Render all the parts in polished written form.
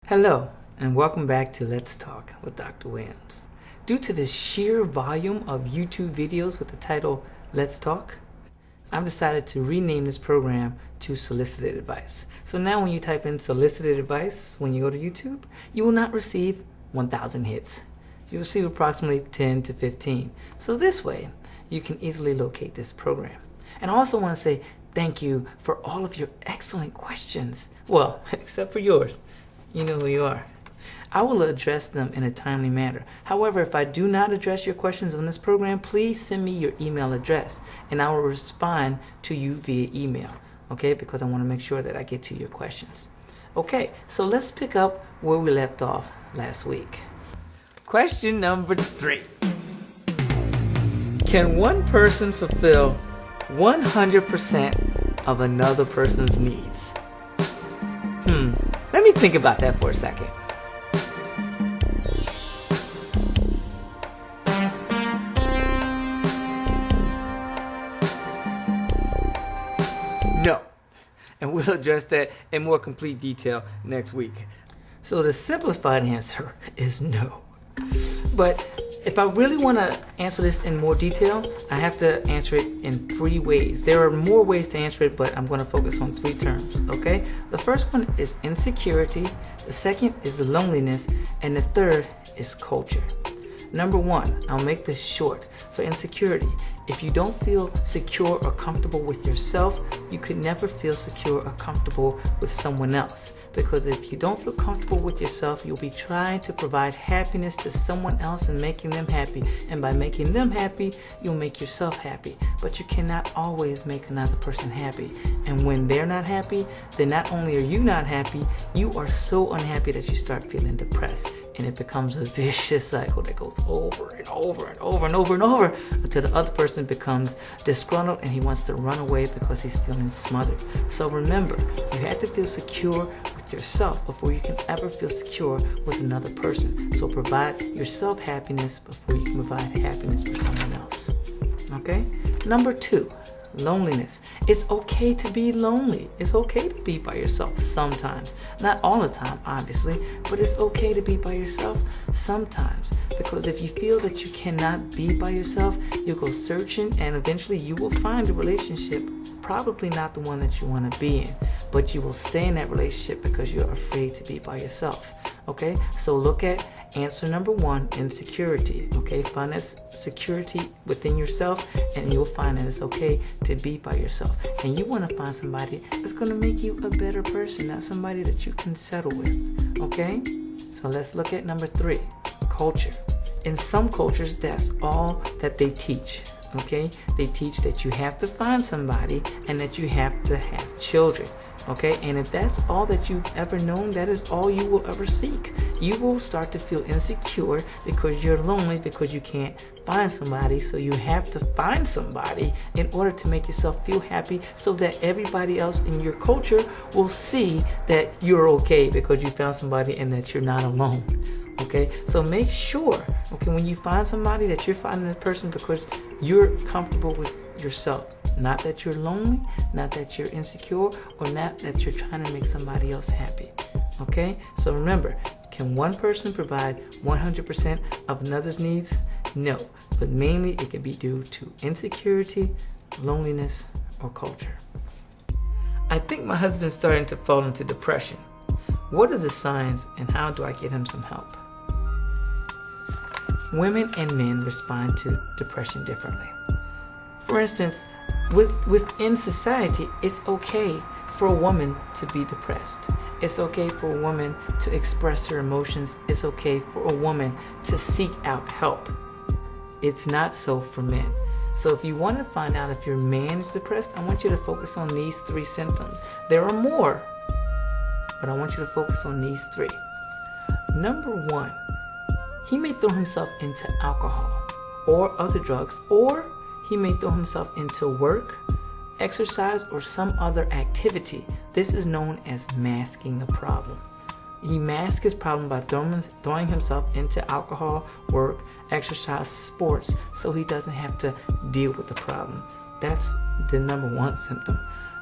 Hello, and welcome back to Let's Talk with Dr. Williams. Due to the sheer volume of YouTube videos with the title Let's Talk, I've decided to rename this program to Solicited Advice. So now when you type in Solicited Advice when you go to YouTube, you will not receive 1,000 hits. You'll receive approximately 10 to 15. So this way, you can easily locate this program. And I also want to say thank you for all of your excellent questions. Well, except for yours. You know who you are. I will address them in a timely manner. However, if I do not address your questions on this program, please send me your email address and I will respond to you via email, okay? Because I want to make sure that I get to your questions. Okay, so let's pick up where we left off last week. Question number 3. Can one person fulfill 100% of another person's needs? Let me think about that for a second. No. And we'll address that in more complete detail next week. So the simplified answer is no. But if I really want to answer this in more detail, I have to answer it in 3 ways. There are more ways to answer it, but I'm going to focus on 3 terms, okay? The first one is insecurity, the second is loneliness, and the third is culture. Number 1, I'll make this short. For insecurity, if you don't feel secure or comfortable with yourself, you could never feel secure or comfortable with someone else. Because if you don't feel comfortable with yourself, you'll be trying to provide happiness to someone else and making them happy. And by making them happy, you'll make yourself happy. But you cannot always make another person happy. And when they're not happy, then not only are you not happy, you are so unhappy that you start feeling depressed. And it becomes a vicious cycle that goes over and over and over and over and over until the other person becomes disgruntled and he wants to run away because he's feeling smothered. So remember, you have to feel secure with yourself before you can ever feel secure with another person. So provide yourself happiness before you can provide happiness for someone else. Okay? Number 2. Loneliness. It's okay to be lonely. It's okay to be by yourself sometimes. Not all the time, obviously, but it's okay to be by yourself sometimes. Because if you feel that you cannot be by yourself, you'll go searching and eventually you will find a relationship, probably not the one that you want to be in, but you will stay in that relationship because you're afraid to be by yourself. Okay, so look at answer number 1, insecurity. Okay, find that security within yourself and you'll find that it's okay to be by yourself. And you want to find somebody that's going to make you a better person, not somebody that you can settle with. Okay, so let's look at number 3, culture. In some cultures, that's all that they teach. Okay, they teach that you have to find somebody and that you have to have children. Okay, and if that's all that you've ever known, that is all you will ever seek. You will start to feel insecure because you're lonely, because you can't find somebody. So you have to find somebody in order to make yourself feel happy so that everybody else in your culture will see that you're okay because you found somebody and that you're not alone. Okay, so make sure, okay, when you find somebody that you're finding a person because you're comfortable with yourself. Not that you're lonely, not that you're insecure, or not that you're trying to make somebody else happy. Okay? So remember, can one person provide 100% of another's needs? No. But mainly it can be due to insecurity, loneliness, or culture. I think my husband's starting to fall into depression. What are the signs and how do I get him some help? Women and men respond to depression differently. For instance, within society, it's okay for a woman to be depressed. It's okay for a woman to express her emotions. It's okay for a woman to seek out help. It's not so for men. So if you want to find out if your man is depressed, I want you to focus on these 3 symptoms. There are more, but I want you to focus on these 3. Number 1, he may throw himself into alcohol or other drugs, or he may throw himself into work, exercise, or some other activity. This is known as masking the problem. He masks his problem by throwing himself into alcohol, work, exercise, sports, so he doesn't have to deal with the problem. That's the number 1 symptom.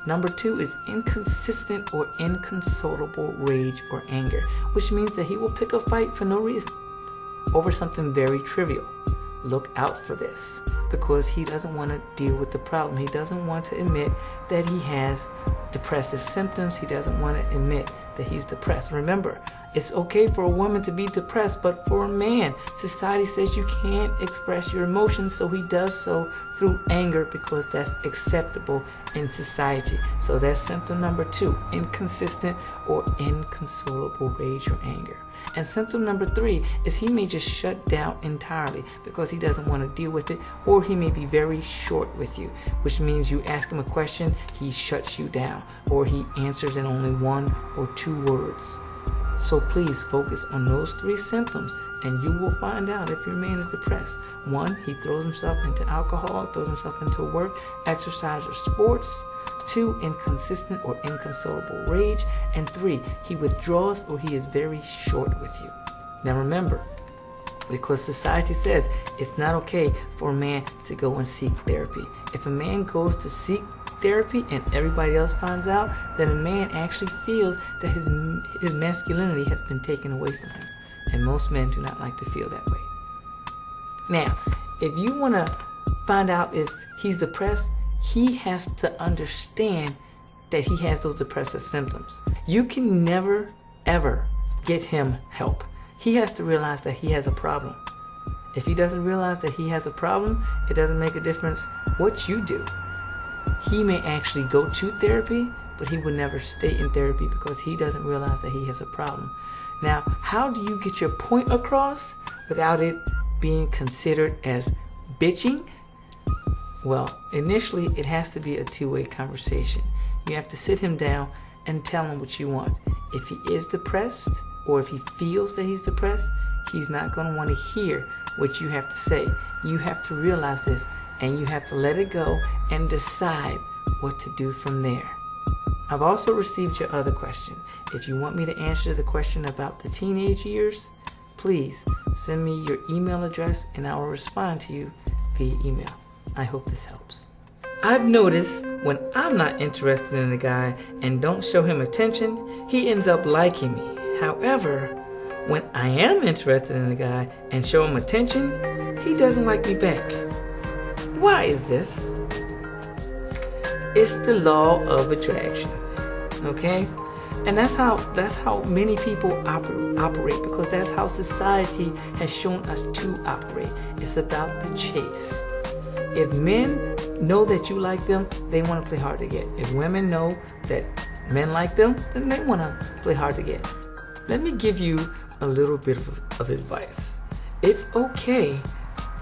Number 2 is inconsistent or inconsolable rage or anger, which means that he will pick a fight for no reason over something very trivial. Look out for this, because he doesn't want to deal with the problem. He doesn't want to admit that he has depressive symptoms. He doesn't want to admit that he's depressed. Remember, it's okay for a woman to be depressed, but for a man, society says you can't express your emotions, so he does so through anger because that's acceptable in society. So that's symptom number 2, inconsistent or inconsolable rage or anger. And symptom number 3 is he may just shut down entirely because he doesn't want to deal with it, or he may be very short with you, which means you ask him a question, he shuts you down, or he answers in only 1 or 2 words. So please focus on those 3 symptoms and you will find out if your man is depressed. 1, he throws himself into alcohol, throws himself into work, exercise, or sports. 2, inconsistent or inconsolable rage. And 3, he withdraws or he is very short with you. Now remember, because society says it's not okay for a man to go and seek therapy. If a man goes to seek therapy and everybody else finds out, then a man actually feels that his masculinity has been taken away from him. And most men do not like to feel that way. Now, if you want to find out if he's depressed, he has to understand that he has those depressive symptoms. You can never, ever get him help. He has to realize that he has a problem. If he doesn't realize that he has a problem, it doesn't make a difference what you do. He may actually go to therapy, but he will never stay in therapy because he doesn't realize that he has a problem. Now, how do you get your point across without it being considered as bitching? Well, initially, it has to be a two-way conversation. You have to sit him down and tell him what you want. If he is depressed, or if he feels that he's depressed, he's not going to want to hear what you have to say. You have to realize this, and you have to let it go and decide what to do from there. I've also received your other question. If you want me to answer the question about the teenage years, please send me your email address and I will respond to you via email. I hope this helps. I've noticed when I'm not interested in a guy and don't show him attention, he ends up liking me. However, when I am interested in a guy and show him attention, he doesn't like me back. Why is this? It's the law of attraction, okay? And that's how many people operate, because that's how society has shown us to operate. It's about the chase. If men know that you like them, they want to play hard to get. If women know that men like them, then they want to play hard to get. Let me give you a little bit of advice. It's okay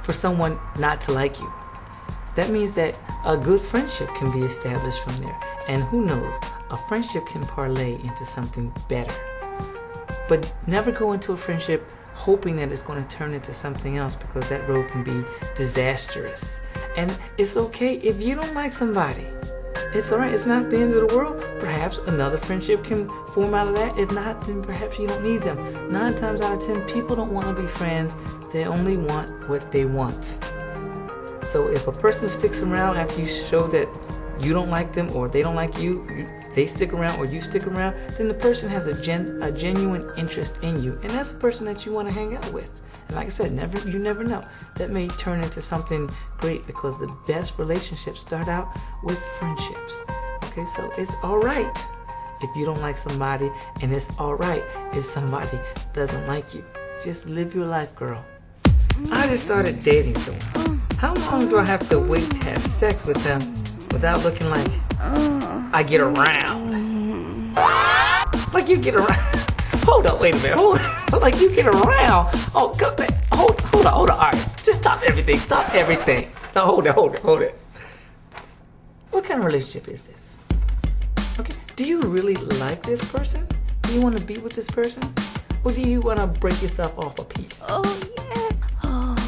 for someone not to like you. That means that a good friendship can be established from there. And who knows, a friendship can parlay into something better. But never go into a friendship hoping that it's going to turn into something else, because that road can be disastrous. And it's okay if you don't like somebody. It's alright, it's not the end of the world. Perhaps another friendship can form out of that. If not, then perhaps you don't need them. 9 times out of 10, people don't want to be friends. They only want what they want. So if a person sticks around after you show that you don't like them, or they don't like you, they stick around or you stick around, then the person has a genuine interest in you. And that's the person that you want to hang out with. And like I said, you never know. That may turn into something great, because the best relationships start out with friendships. Okay, so it's alright if you don't like somebody, and it's alright if somebody doesn't like you. Just live your life, girl. I just started dating someone. How long do I have to wait to have sex with them without looking like I get around? Like you get around. Hold up, wait a minute, hold on. Like you get around. Oh, come back. Hold on. All right, just stop everything. So hold it. What kind of relationship is this? Okay, do you really like this person? Do you want to be with this person? Or do you want to break yourself off a piece? Oh, yeah.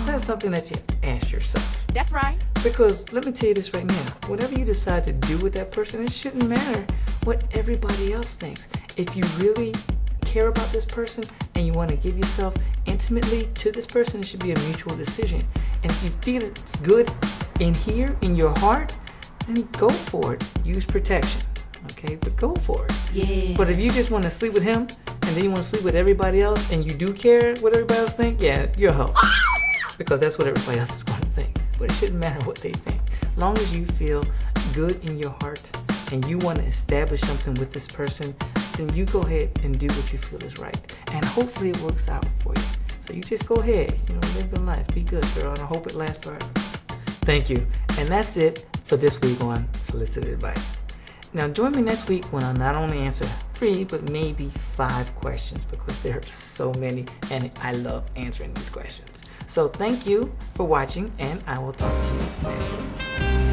That's something that you have to ask yourself. That's right. Because let me tell you this right now. Whatever you decide to do with that person, it shouldn't matter what everybody else thinks. If you really care about this person and you want to give yourself intimately to this person, it should be a mutual decision. And if you feel it's good in here, in your heart, then go for it. Use protection. Okay, but go for it. Yeah. But if you just want to sleep with him and then you want to sleep with everybody else and you do care what everybody else think, yeah, you're a hoe. Because that's what everybody else is going to think. But it shouldn't matter what they think. As long as you feel good in your heart and you want to establish something with this person, then you go ahead and do what you feel is right. And hopefully it works out for you. So you just go ahead, live your life. Be good, girl, and I hope it lasts forever. Thank you. And that's it for this week on Solicited Advice. Now join me next week when I'll not only answer 3, but maybe 5 questions, because there are so many and I love answering these questions. So thank you for watching, and I will talk to you next week.